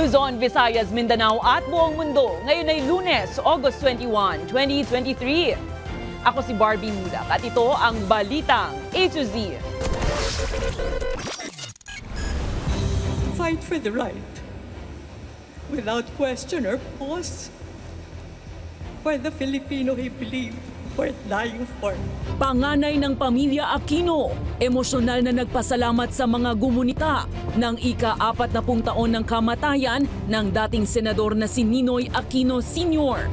Luzon, Visayas, Mindanao at buong mundo. Ngayon ay Lunes, August 21, 2023. Ako si Barbie Mulak at ito ang Balitang A to Z. Fight for the right, without question or pause, for the Filipino he believed worth dying for. Panganay ng pamilya Aquino, emosyonal na nagpasalamat sa mga gumunita ng ika-40 taon ng kamatayan ng dating senador na si Ninoy Aquino Sr.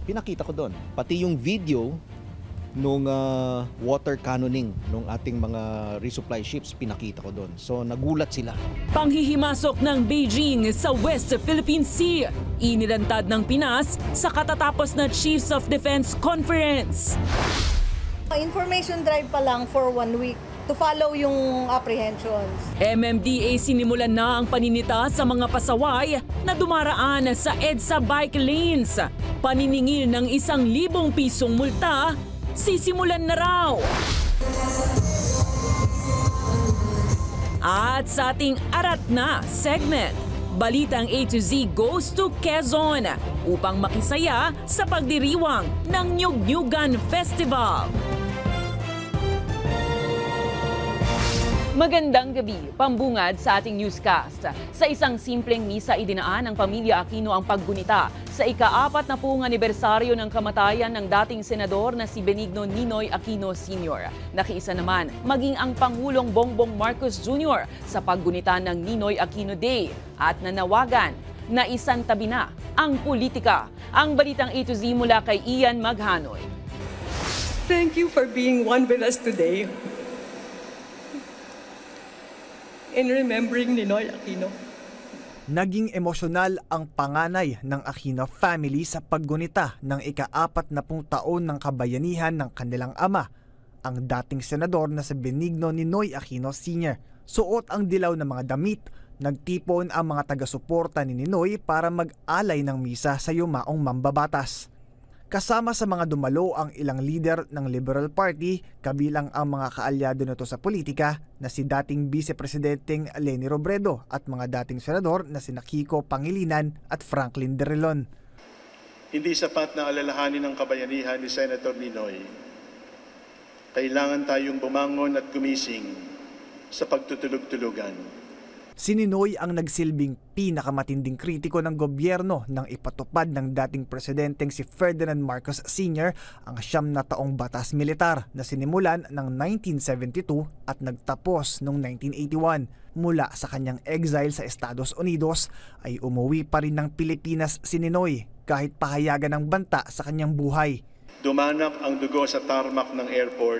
Pinakita ko doon, pati yung video nung water cannoning nung ating mga resupply ships, pinakita ko doon. So nagulat sila. Panghihimasok ng Beijing sa West Philippine Sea, inilantad ng Pinas sa katatapos na Chiefs of Defense Conference. Information drive pa lang for 1 week to follow yung apprehensions. MMDA sinimulan na ang paninita sa mga pasaway na dumaraan sa EDSA bike lanes. Paniningil ng 1,000 pisong multa, sisimulan na raw. At sa ating Arat Na segment, Balitang A to Z goes to Quezon upang makisaya sa pagdiriwang ng Nyug-Nyugan Festival. Magandang gabi, pambungad sa ating newscast. Sa isang simpleng misa idinaan ng pamilya Aquino ang paggunita sa ika-40 anibersaryo ng kamatayan ng dating senador na si Benigno Ninoy Aquino Sr. Nakiisa naman maging ang Pangulong Bongbong Marcos Jr. sa paggunita ng Ninoy Aquino Day at nanawagan na isantabi na ang politika. Ang Balitang A to Z mula kay Ian Maghanoy. Thank you for being one with us today in remembering Ninoy Aquino. Naging emosyonal ang panganay ng Aquino family sa paggunita ng ika-40 taon ng kabayanihan ng kanilang ama, ang dating senador na si Benigno Ninoy Aquino Sr. Suot ang dilaw na mga damit, nagtipon ang mga taga-suporta ni Ninoy para mag-alay ng misa sa yumaong mambabatas. Kasama sa mga dumalo ang ilang leader ng Liberal Party, kabilang ang mga kaalyado nito sa politika na si dating Vice Presidenteng Leni Robredo at mga dating senador na sina Kiko Pangilinan at Franklin Drilon. Hindi sapat na alalahanin ang kabayanihan ni Senator Ninoy. Kailangan tayong bumangon at gumising sa pagtutulog-tulugan. Si Ninoy ang nagsilbing pinakamatinding kritiko ng gobyerno nang ipatupad ng dating presidenteng si Ferdinand Marcos Sr. ang 9 na taong batas militar na sinimulan ng 1972 at nagtapos noong 1981. Mula sa kanyang exile sa Estados Unidos ay umuwi pa rin ng Pilipinas si Ninoy kahit pahayagan ng banta sa kanyang buhay. Dumanak ang dugo sa tarmac ng airport.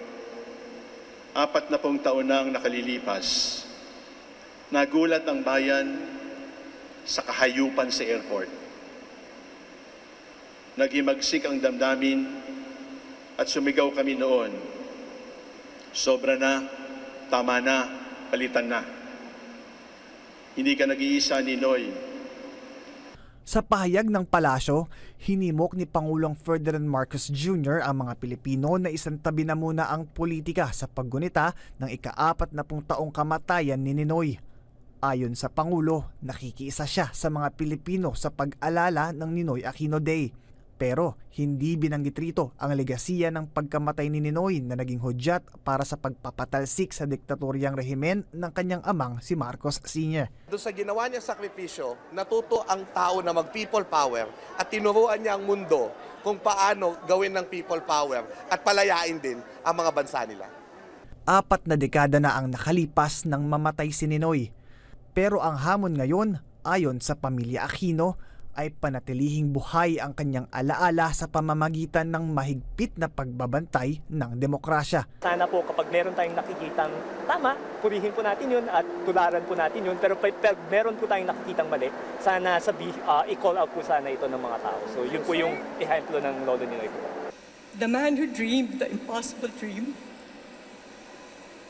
40 taon na ang nakalilipas. Nagulat ang bayan sa kahayupan sa airport. Naghimagsik ang damdamin at sumigaw kami noon. Sobra na, tama na, palitan na. Hindi ka nag-iisa, Ninoy. Sa pahayag ng palasyo, hinimok ni Pangulong Ferdinand Marcos Jr. ang mga Pilipino na isantabi na muna ang politika sa paggunita ng ika-40 taong kamatayan ni Ninoy. Ayon sa Pangulo, nakikiisa siya sa mga Pilipino sa pag-alala ng Ninoy Aquino Day. Pero hindi binanggit rito ang legasiya ng pagkamatay ni Ninoy na naging hudyat para sa pagpapatalsik sa diktatoryang rehimen ng kanyang amang si Marcos Sr. Doon sa ginawa niya sakripisyo, natuto ang tao na mag-people power at tinuruan niya ang mundo kung paano gawin ng people power at palayain din ang mga bansa nila. 4 na dekada na ang nakalipas nang mamatay si Ninoy. Pero ang hamon ngayon, ayon sa pamilya Aquino, ay panatilihing buhay ang kanyang alaala sa pamamagitan ng mahigpit na pagbabantay ng demokrasya. Sana po kapag meron tayong nakikitang tama, purihin po natin yun at tularan po natin yun. Pero pag meron po tayong nakikitang mali, sana i-call out po sana ito ng mga tao. So yun po yung ehemplo ng lolo Ninoy po. The man who dreamed the impossible dream,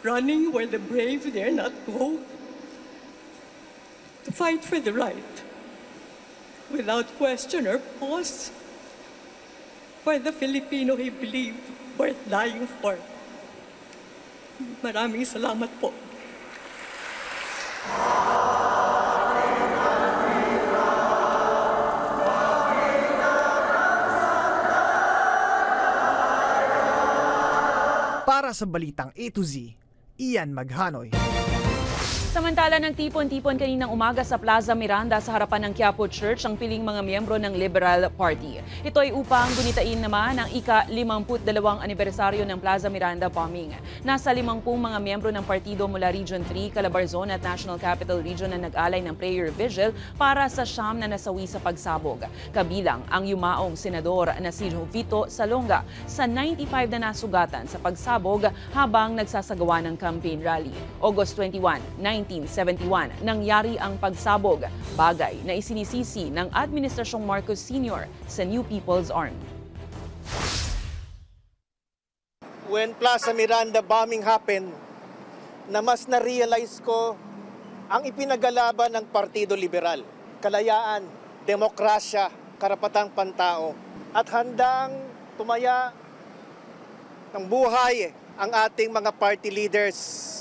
running where the brave dare not go, to fight for the right, without question or pause, for the Filipino he believed worth dying for. Maraming salamat po. Para sa Balitang A to Z, Ian Maghanoy. Samantala, nagtipon-tipon kaninang umaga sa Plaza Miranda sa harapan ng Quiapo Church ang piling mga miyembro ng Liberal Party. Ito ay upang gunitain naman ang ika-52 anibersaryo ng Plaza Miranda bombing. Nasa 50 mga miyembro ng partido mula Region 3, Calabarzon at National Capital Region na nag-alay ng prayer vigil para sa siyam na nasawi sa pagsabog. Kabilang ang yumaong senador na si Jovito Salonga sa 95 na nasugatan sa pagsabog habang nagsasagawa ng campaign rally. August 21, 1971, nangyari ang pagsabog, bagay na isinisisi ng Administrasyong Marcos Sr. sa New People's Army. When Plaza Miranda bombing happened, na mas na-realize ko ang ipinagalaban ng Partido Liberal. Kalayaan, demokrasya, karapatang pantao, at handang tumaya ng buhay ang ating mga party leaders.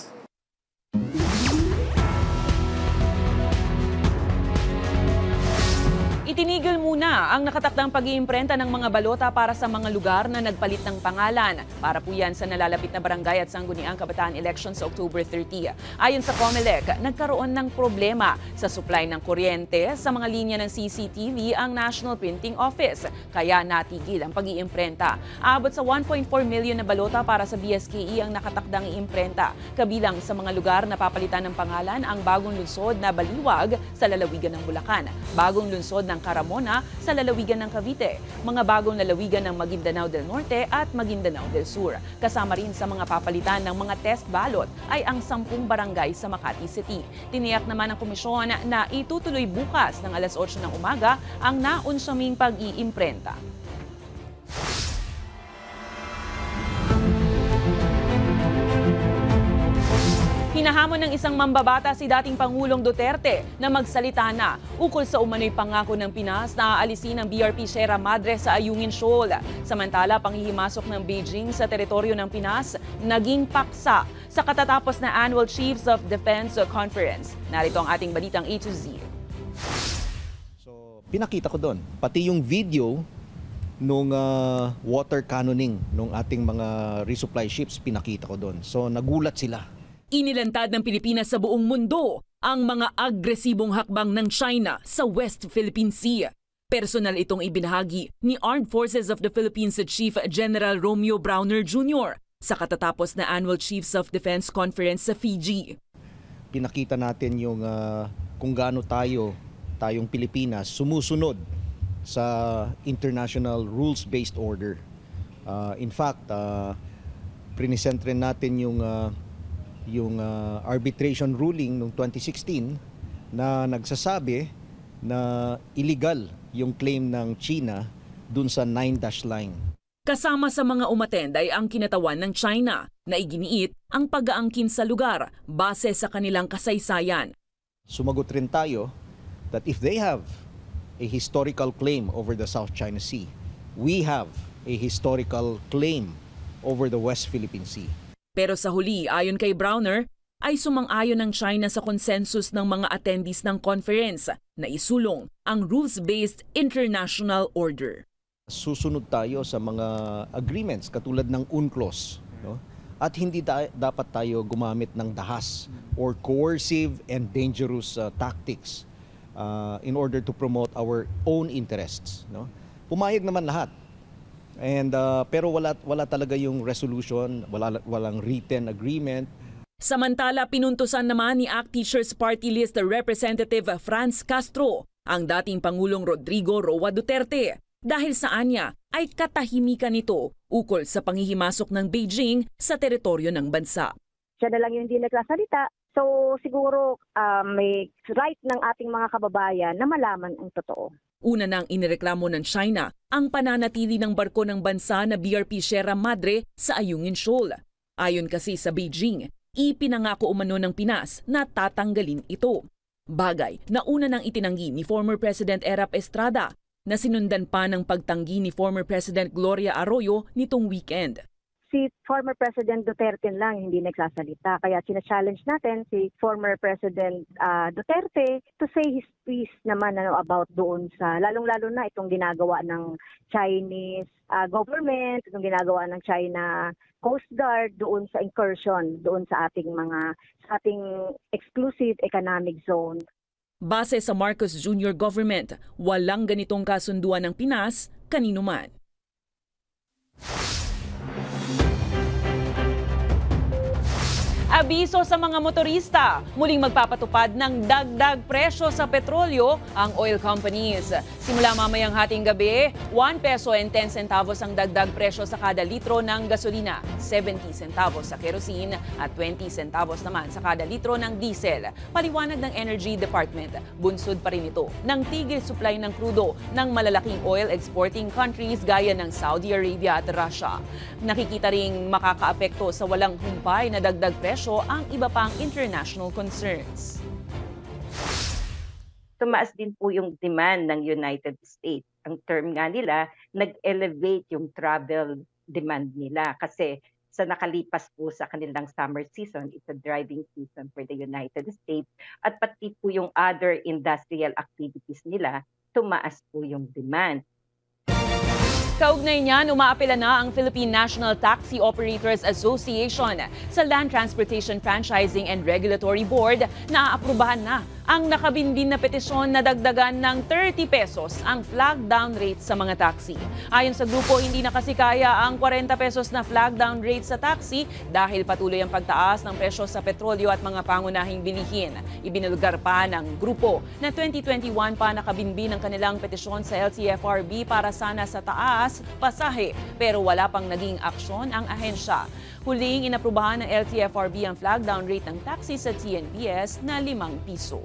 Itinigil muna ang nakatakdang pag-iimprenta ng mga balota para sa mga lugar na nagpalit ng pangalan. Para po yan sa nalalapit na barangay at sangguniang kabataan election sa October 30. Ayon sa COMELEC, nagkaroon ng problema sa supply ng kuryente sa mga linya ng CCTV ang National Printing Office. Kaya natigil ang pag-iimprenta. Abot sa 1.4 million na balota para sa BSKE ang nakatakdang iimprenta. Kabilang sa mga lugar na papalitan ng pangalan ang bagong lungsod na Baliwag sa lalawigan ng Bulacan, bagong lungsod ng Caramona sa lalawigan ng Cavite, mga bagong lalawigan ng Maguindanao del Norte at Maguindanao del Sur. Kasama rin sa mga papalitan ng mga test ballot ay ang 10 barangay sa Makati City. Tiniyak naman ng komisyon na itutuloy bukas ng alas 8 ng umaga ang naunsyaming pag-iimprenta. Hinahamon ng isang mambabata si dating Pangulong Duterte na magsalita na ukol sa umano'y pangako ng Pinas na aalisin ang BRP Sierra Madre sa Ayungin Shoal. Samantala, panghihimasok ng Beijing sa teritoryo ng Pinas naging paksa sa katatapos na Annual Chiefs of Defense Conference. Narito ang ating balitang A to Z. So, pinakita ko doon, pati yung video nung water cannoning nung ating mga resupply ships, pinakita ko doon. So, nagulat sila. Inilantad ng Pilipinas sa buong mundo ang mga agresibong hakbang ng China sa West Philippine Sea. Personal itong ibinahagi ni Armed Forces of the Philippines Chief General Romeo Browner Jr. sa katatapos na Annual Chiefs of Defense Conference sa Fiji. Pinakita natin yung kung gaano tayong Pilipinas sumusunod sa international rules-based order. In fact, present rin natin yung arbitration ruling noong 2016 na nagsasabi na illegal yung claim ng China dun sa 9-dash line. Kasama sa mga umatend ay ang kinatawan ng China na iginiit ang pag-aangkin sa lugar base sa kanilang kasaysayan. Sumagot rin tayo that if they have a historical claim over the South China Sea, we have a historical claim over the West Philippine Sea. Pero sa huli, ayon kay Browner, ay sumang-ayon ng China sa consensus ng mga attendees ng conference na isulong ang rules-based international order. Susunod tayo sa mga agreements katulad ng UNCLOS, no? At hindi dapat tayo gumamit ng dahas or coercive and dangerous tactics in order to promote our own interests, no? Pumayag naman lahat. And pero wala talaga yung resolution, walang written agreement. Samantala, pinuntusan naman ni ACT Teachers Party List Representative Franz Castro ang dating Pangulong Rodrigo Roa Duterte dahil sa anya ay katahimikan nito ukol sa panghihimasok ng Beijing sa teritoryo ng bansa. Siya na lang yung hindi nagsasalita. So siguro may right ng ating mga kababayan na malaman ang totoo. Una nang inireklamo ng China ang pananatili ng barko ng bansa na BRP Sierra Madre sa Ayungin Shoal. Ayon kasi sa Beijing, ipinangako umano ng Pinas na tatanggalin ito. Bagay na una nang itinanggi ni former President Erap Estrada na sinundan pa ng pagtanggi ni former President Gloria Arroyo nitong weekend. si former President Duterte lang hindi nagsasalita. Kaya sina-challenge natin si former President Duterte to say his piece naman about doon sa, lalong-lalo na itong ginagawa ng Chinese government, itong ginagawa ng China Coast Guard doon sa incursion, doon sa ating exclusive economic zone. Base sa Marcos Jr. government, walang ganitong kasunduan ng Pinas kanino man. Abiso sa mga motorista, muling magpapatupad ng dagdag presyo sa petrolyo ang oil companies. Simula mamayang hating gabi, 1 peso and 10 centavos ang dagdag presyo sa kada litro ng gasolina, 70 centavos sa kerosene at 20 centavos naman sa kada litro ng diesel. Paliwanag ng Energy Department, bunsod pa rin ito ng tigil supply ng krudo ng malalaking oil exporting countries gaya ng Saudi Arabia at Russia. Nakikita ring makakaapekto sa walang humpay na dagdag presyo ang iba pang international concerns. Tumaas din po yung demand ng United States. Ang term nga nila, nag-elevate yung travel demand nila kasi sa nakalipas po sa kanilang summer season, it's a driving season for the United States, at pati po yung other industrial activities nila, tumaas po yung demand. Kaugnay niyan, umaapela na ang Philippine National Taxi Operators Association sa Land Transportation Franchising and Regulatory Board na aaprubahan na ang nakabinbin na petisyon na dagdagan ng 30 pesos ang flag down rate sa mga taxi. Ayon sa grupo, hindi na kasi kaya ang 40 pesos na flag down rate sa taxi dahil patuloy ang pagtaas ng presyo sa petrolyo at mga pangunahing bilihin. Ibinulgar pa ng grupo na 2021 pa nakabinbin ang kanilang petisyon sa LTFRB para sana sa taas pasahe pero wala pang naging aksyon ang ahensya. Huling inaprubahan ng LTFRB ang flag down rate ng taxi sa TNPS na 5 piso.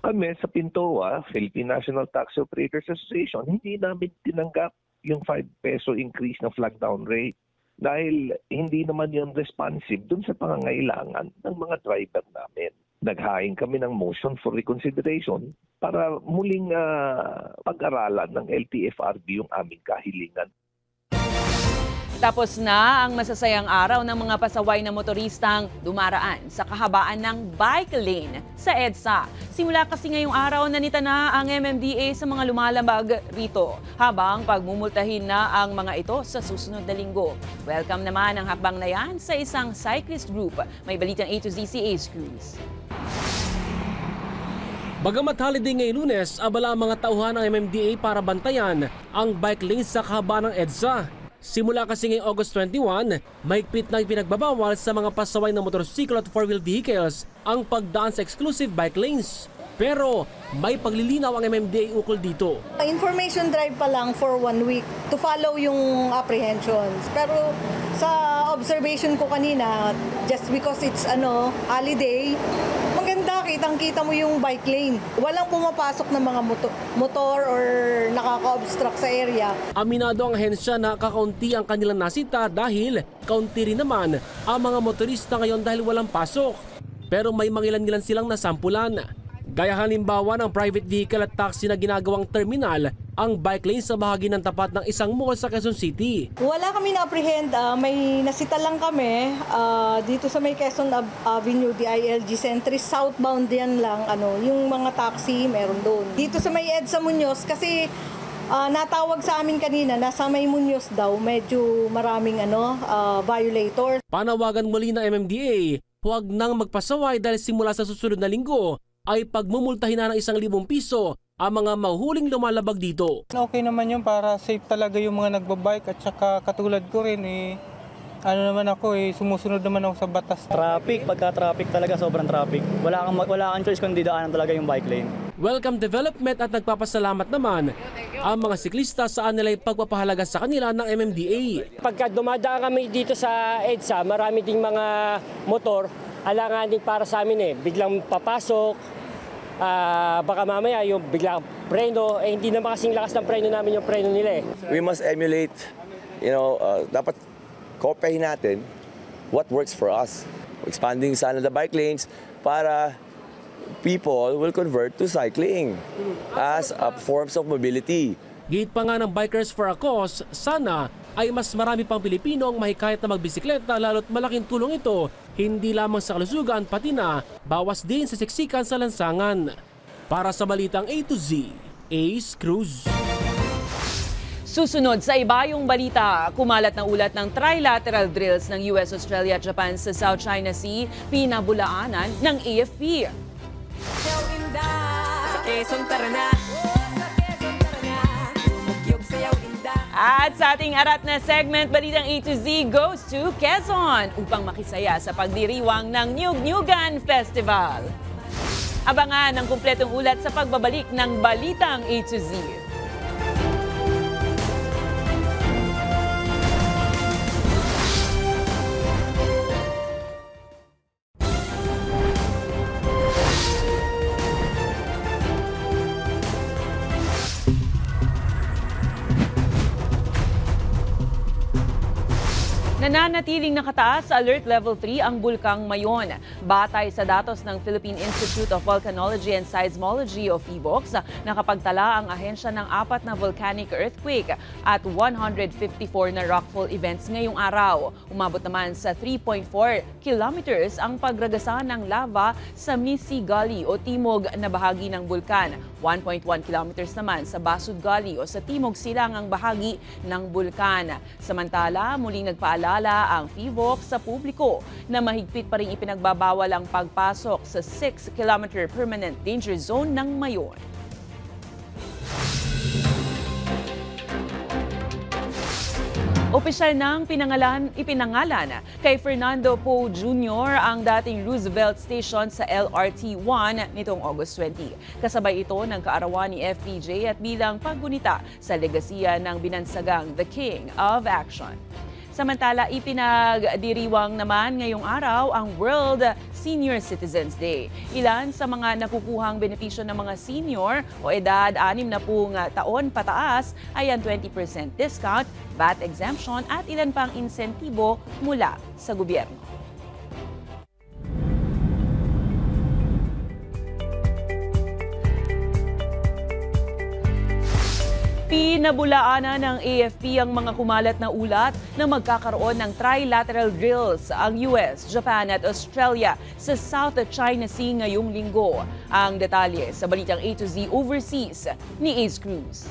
Kami sa PINTOA, Philippine National Taxi Operators Association, hindi namin tinanggap yung 5 peso increase ng flag down rate dahil hindi naman yun responsive dun sa pangangailangan ng mga driver namin. Naghain kami ng motion for reconsideration para muling pag-aralan ng LTFRB yung aming kahilingan. Tapos na ang masasayang araw ng mga pasaway na motoristang dumaraan sa kahabaan ng bike lane sa EDSA. Simula kasi ngayong araw nanita na ang MMDA sa mga lumalabag rito, habang pagmumultahin na ang mga ito sa susunod na linggo. Welcome naman ang hakbang na yan sa isang cyclist group. May balitang A to Z si Ace Cruz. Bagamat holiday ngayong Lunes, abala ang mga tauhan ng MMDA para bantayan ang bike lanes sa kahabaan ng EDSA. Simula kasi ngayong August 21, mahigpit na pinagbabawal sa mga pasaway na motorsiklo at four-wheel vehicles ang pagdaan sa exclusive bike lanes. Pero may paglilinaw ang MMDA ukol dito. Information drive pa lang for 1 week to follow yung apprehensions. Pero sa observation ko kanina, just because it's holiday, maganda, kitang-kita mo yung bike lane. Walang pumapasok ng mga motor or nakaka-obstruct sa area. Aminado ang ahensya na kakaunti ang kanilang nasita dahil kaunti rin naman ang mga motorista ngayon dahil walang pasok. Pero may mangilan-ngilan silang nasampulan. Gaya halimbawa ng private vehicle at taxi na ginagawang terminal ang bike lane sa bahagi ng tapat ng isang mall sa Quezon City. Wala kami na-apprehend, may nasita lang kami dito sa may Quezon Avenue, DILG Centris, southbound yan lang, yung mga taxi meron doon. Dito sa may EDSA Muñoz kasi natawag sa amin kanina, nasa may Muñoz daw, medyo maraming violator. Panawagan muli ng MMDA, huwag nang magpasaway dahil simula sa susunod na linggo ay pagmumultahin na ng 1,000 piso ang mga mahuling lumalabag dito. Okay naman yun para safe talaga yung mga nagbabike at saka katulad ko rin sumusunod naman ako sa batas. Traffic, pagka-traffic talaga sobrang traffic. Wala kang choice kundi daanan talaga yung bike lane. Welcome development at nagpapasalamat naman ang mga siklista sa nilang pagpapahalaga sa kanila ng MMDA. Pagka dumadaan kami dito sa EDSA, marami ding mga motor, alanganin para sa amin biglang papasok, baka mamaya yung biglang preno, hindi naman kasing lakas ng preno namin yung preno nila We must emulate, dapat kopyahin natin what works for us. Expanding sana the bike lanes para people will convert to cycling as a forms of mobility. Gate pa nga ng Bikers for a Cause, sana ay mas marami pang Pilipino ang mahikayat na magbisikleta lalo't malaking tulong ito hindi lamang sa kalusugan pati na bawas din sa siksikan sa lansangan. Para sa Balitang A to Z, Ace Cruz. Susunod sa ibayong balita, kumalat na ulat ng trilateral drills ng US, Australia at Japan sa South China Sea, pinabulaanan ng AFP. At sa ating arat na segment, Balitang A to Z goes to Quezon upang makisaya sa pagdiriwang ng Nyug-Nyugan Festival. Abangan ang kumpletong ulat sa pagbabalik ng Balitang A to Z. Nananatiling nakataas sa Alert Level 3 ang Bulkang Mayon. Batay sa datos ng Philippine Institute of Volcanology and Seismology o PHIVOLCS, nakapagtala ang ahensya ng 4 na volcanic earthquake at 154 na rockfall events ngayong araw. Umabot naman sa 3.4 kilometers ang pagragasa ng lava sa Misi Gully o timog na bahagi ng bulkan. 1.1 kilometers naman sa Basud Gully o sa timog silangang bahagi ng bulkan. Samantala, muling nagpaalala ang PHIVOLCS sa publiko na mahigpit pa rin ipinagbabawal ang pagpasok sa 6-kilometer permanent danger zone ng Mayon. Opisyal nang ipinangalan kay Fernando Poe Jr. ang dating Roosevelt Station sa LRT-1 nitong August 20. Kasabay ito ng kaarawan ni FPJ at bilang paggunita sa legasiya ng binansagang The King of Action. Samantala, ipinagdiriwang naman ngayong araw ang World Senior Citizens Day. Ilan sa mga nakukuhang benepisyo ng mga senior o edad 60 taon pataas ay ang 20% discount, VAT exemption at ilan pang insentibo mula sa gobyerno. Pinabulaanan ng AFP ang mga kumalat na ulat na magkakaroon ng trilateral drills ang US, Japan at Australia sa South China Sea ngayong linggo. Ang detalye sa Balitang A to Z Overseas ni Ace Cruz.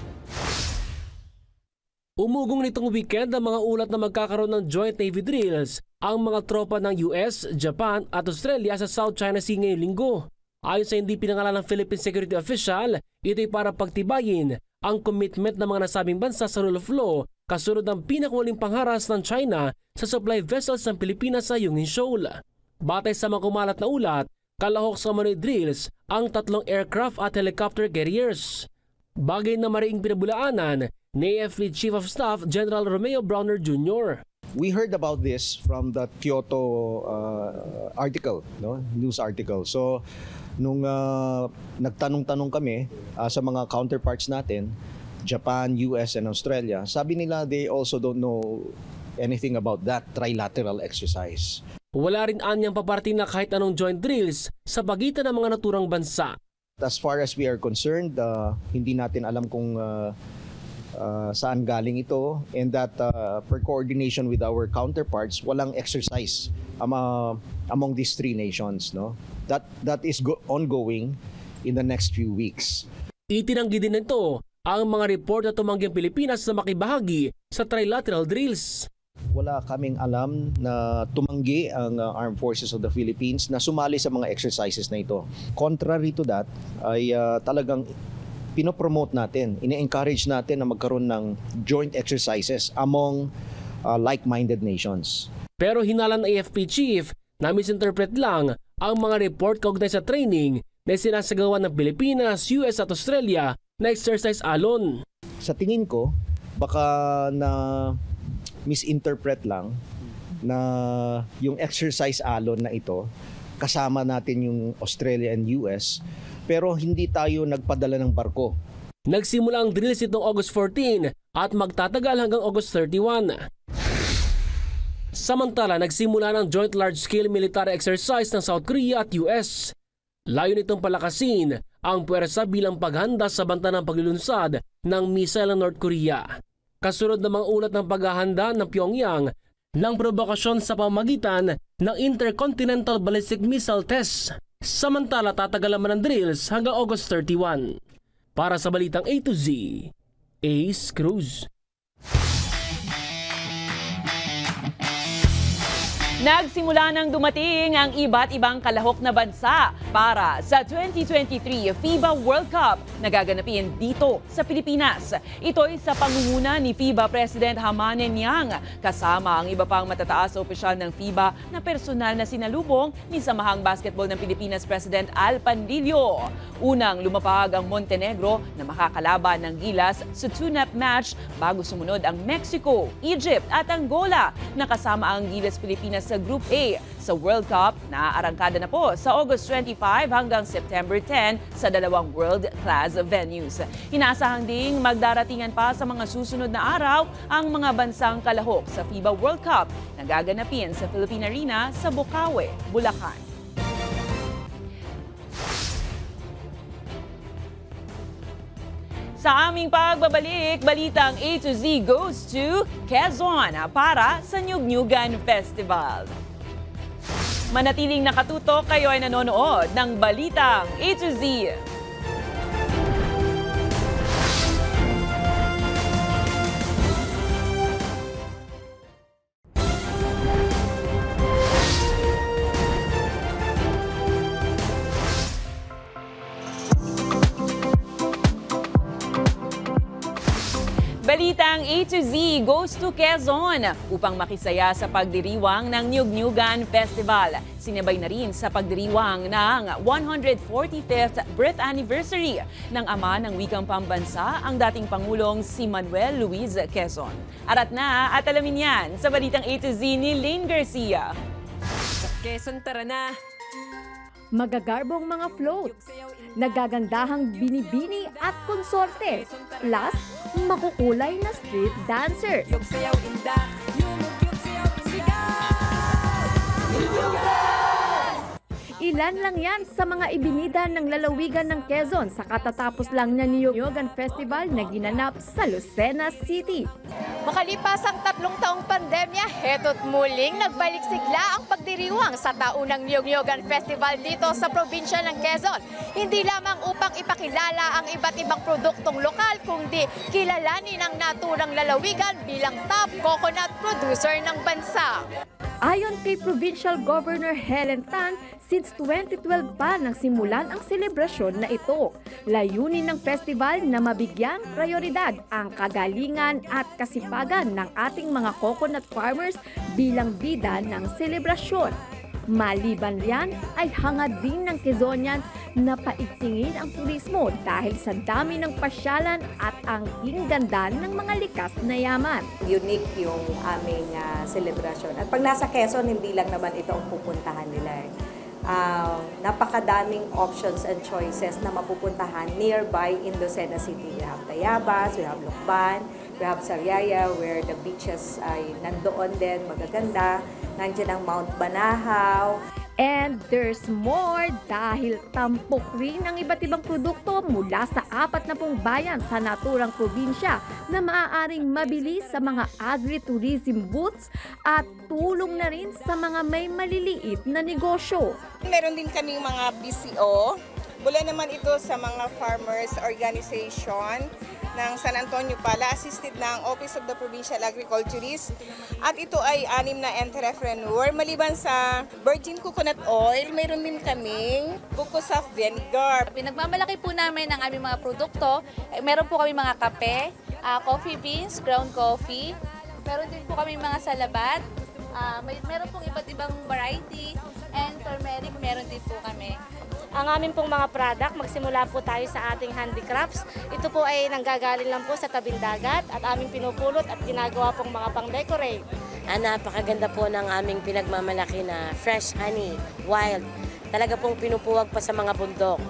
Umugong nitong weekend ang mga ulat na magkakaroon ng joint Navy drills ang mga tropa ng US, Japan at Australia sa South China Sea ngayong linggo. Ayon sa hindi pinangalan ng Philippine Security Official, ito'y para pagtibayin ang commitment ng mga nasabing bansa sa rule of law kasunod ng pinakahuling pangharas ng China sa supply vessels ng Pilipinas sa Yungin Shoal. Batay sa mga kumalat na ulat, kalahok sa Manoy drills ang 3 aircraft at helicopter carriers. Bagay na mariing pinabulaanan ni AFP Chief of Staff General Romeo Browner Jr. We heard about this from the Kyoto article, news article. So, nung nagtanong-tanong kami sa mga counterparts natin, Japan, US, and Australia, sabi nila they also don't know anything about that trilateral exercise. Wala rin anyang paparting na kahit anong joint drills sa pagitan ng mga naturang bansa. As far as we are concerned, hindi natin alam kung saan galing ito, and that per coordination with our counterparts, walang exercise among these 3 nations. That is ongoing in the next few weeks. Itinanggi din nito ang mga report na tumanggi ang Pilipinas na makibahagi sa trilateral drills. Wala kaming alam na tumanggi ang Armed Forces of the Philippines na sumali sa mga exercises na ito. Contrary to that, ay talagang pinopromote natin, ine-encourage natin na magkaroon ng joint exercises among like-minded nations. Pero hinalan ng AFP Chief na misinterpret lang ang mga report kaugnay sa training na sinasagawa ng Pilipinas, US at Australia na exercise alon. Sa tingin ko, baka na misinterpret lang na yung exercise alon na ito, kasama natin yung Australia and US, pero hindi tayo nagpadala ng barko. Nagsimula ang drills itong August 14 at magtatagal hanggang August 31. Samantala, nagsimula ng joint large-scale military exercise ng South Korea at US. Layon itong palakasin ang puwersa bilang paghanda sa banta ng paglulunsad ng missile ng North Korea. kasunod ng mga ulat ng paghahanda ng Pyongyang ng provokasyon sa pamamagitan ng Intercontinental Ballistic Missile Test. Samantala, tatagal naman ang drills hanggang August 31. Para sa Balitang A to Z, Ace Cruz. Nagsimula nang dumating ang iba't ibang kalahok na bansa para sa 2023 FIBA World Cup na gaganapin dito sa Pilipinas. Ito'y sa pangunguna ni FIBA President Hamane Niang kasama ang iba pang matataas na opisyal ng FIBA na personal na sinalubong ni Samahang Basketball ng Pilipinas President Al Pandillo. Unang lumapag ang Montenegro na makakalaban ng Gilas sa two-nap match bago sumunod ang Mexico, Egypt at Angola na kasama ang Gilas Pilipinas sa Group A sa World Cup na aarangkada na po sa August 25 hanggang September 10 sa dalawang world-class venues. Inaasahan ding magdaratingan pa sa mga susunod na araw ang mga bansang kalahok sa FIBA World Cup na gaganapin sa Philippine Arena sa Bocaue, Bulacan. Sa aming pagbabalik, balitang A to Z goes to Quezon para sa Nyugnyugan Festival. Manatiling nakatutok, kayo ay nanonood ng balitang A to Z. Balitang A to Z goes to Quezon upang makisaya sa pagdiriwang ng Nyugnyugan Festival. Sinabay na rin sa pagdiriwang ng 145th birth anniversary ng ama ng wikang pambansa, ang dating Pangulong si Manuel Luis Quezon. Arat na at alamin yan sa Balitang A to Z ni Lane Garcia. Sa Quezon, tara na! Magagarbong mga float, nagagandahang binibini at konsorte, plus makukulay na street dancer. Ilan lang yan sa mga ibinida ng lalawigan ng Quezon sa katatapos lang na Nyugnyugan Festival na ginanap sa Lucena City. Makalipas ang 3 taong pandemya, heto't muling nagbalik sigla ang pagdiriwang sa taunang Nyugnyugan Festival dito sa probinsya ng Quezon. Hindi lamang upang ipakilala ang iba't ibang produktong lokal, kundi kilalanin ang naturang lalawigan bilang top coconut producer ng bansa. Ayon kay Provincial Governor Helen Tan, since 2012 pa nang simulan ang selebrasyon na ito. Layunin ng festival na mabigyang prioridad ang kagalingan at kasipagan ng ating mga coconut farmers bilang bida ng selebrasyon. Maliban riyan ay hangad din ng Quezonians na paigtingin ang turismo dahil sa dami ng pasyalan at ang ganda ng mga likas na yaman. Unique yung aming selebrasyon. At pag nasa Quezon, hindi lang naman ito ang pupuntahan nila. Napakadaming options and choices na mapupuntahan nearby in Lucena City. We have Tayabas, we have Lucban, we have Sariaya where the beaches ay nandoon din, magaganda. Nandiyan ang Mount Banahaw. And there's more dahil tampok rin ang iba't ibang produkto mula sa 40 bayan sa naturang probinsya na maaaring mabili sa mga agritourism booths at tulong na rin sa mga may maliliit na negosyo. Meron din kaming mga BCO. Mula naman ito sa mga farmers organization ng San Antonio Pala, assisted ng Office of the Provincial Agriculturist. At ito ay 6 na entrepreneur. Maliban sa virgin coconut oil, mayroon din kaming buko soft vinegar. Pinagmamalaki po namin ang aming mga produkto. Meron po kami mga kape, coffee beans, ground coffee. Meron din po kami mga salabat. Meron pong iba't ibang variety. And turmeric, meron din po kami. Ang aming pong mga product, magsimula po tayo sa ating handicrafts. Ito po ay nanggagaling lang po sa tabing dagat at aming pinupulot at ginagawa pong mga pang-decorate. Napakaganda po ng aming pinagmamalaki na fresh honey, wild. Talaga pong pinupuwag pa sa mga bundok.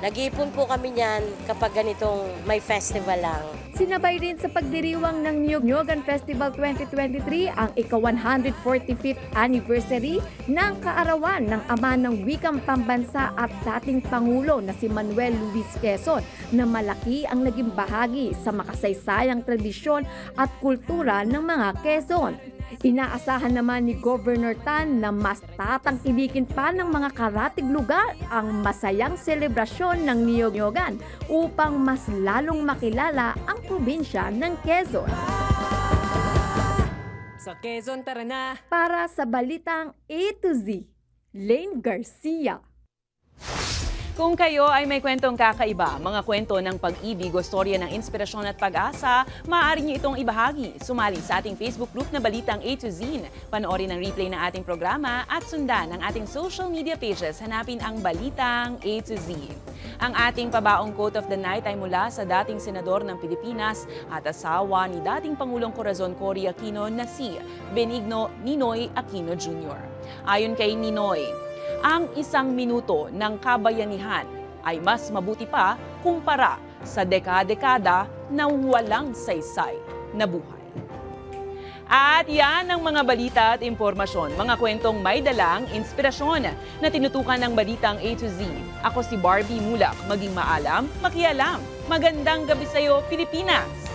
Nag-iipon po kami niyan kapag ganitong may festival lang. Sinabay rin sa pagdiriwang ng Niyog-Nyogan Festival 2023 ang ika-145th anniversary ng kaarawan ng ama ng wikang pambansa at dating Pangulo na si Manuel Luis Quezon na malaki ang naging bahagi sa makasaysayang tradisyon at kultura ng mga Quezon. Inaasahan naman ni Governor Tan na mas tatangkilikin pa ng mga karatig lugar ang masayang selebrasyon ng Niyog-Nyogan upang mas lalong makilala ang probinsya ng Quezon. Sa Quezon, tara na! Para sa Balitang A to Z, Lane Garcia. Kung kayo ay may kwentong kakaiba, mga kwento ng pag-ibig o storya ng inspirasyon at pag-asa, maaari niyo itong ibahagi. Sumali sa ating Facebook group na Balitang A to Z. Panoorin ang replay ng ating programa at sundan ang ating social media pages. Hanapin ang Balitang A to Z. Ang ating pabaong quote of the night ay mula sa dating senador ng Pilipinas at asawa ni dating Pangulong Corazon Cory Aquino na si Benigno Ninoy Aquino Jr. Ayon kay Ninoy, ang 1 minuto ng kabayanihan ay mas mabuti pa kumpara sa dekada-dekada na walang saysay na buhay. At yan ang mga balita at impormasyon, mga kwentong may dalang inspirasyon na tinutukan ng Balitang A to Z. Ako si Barbie Mulak, maging maalam, makialam. Magandang gabi sa'yo, Pilipinas!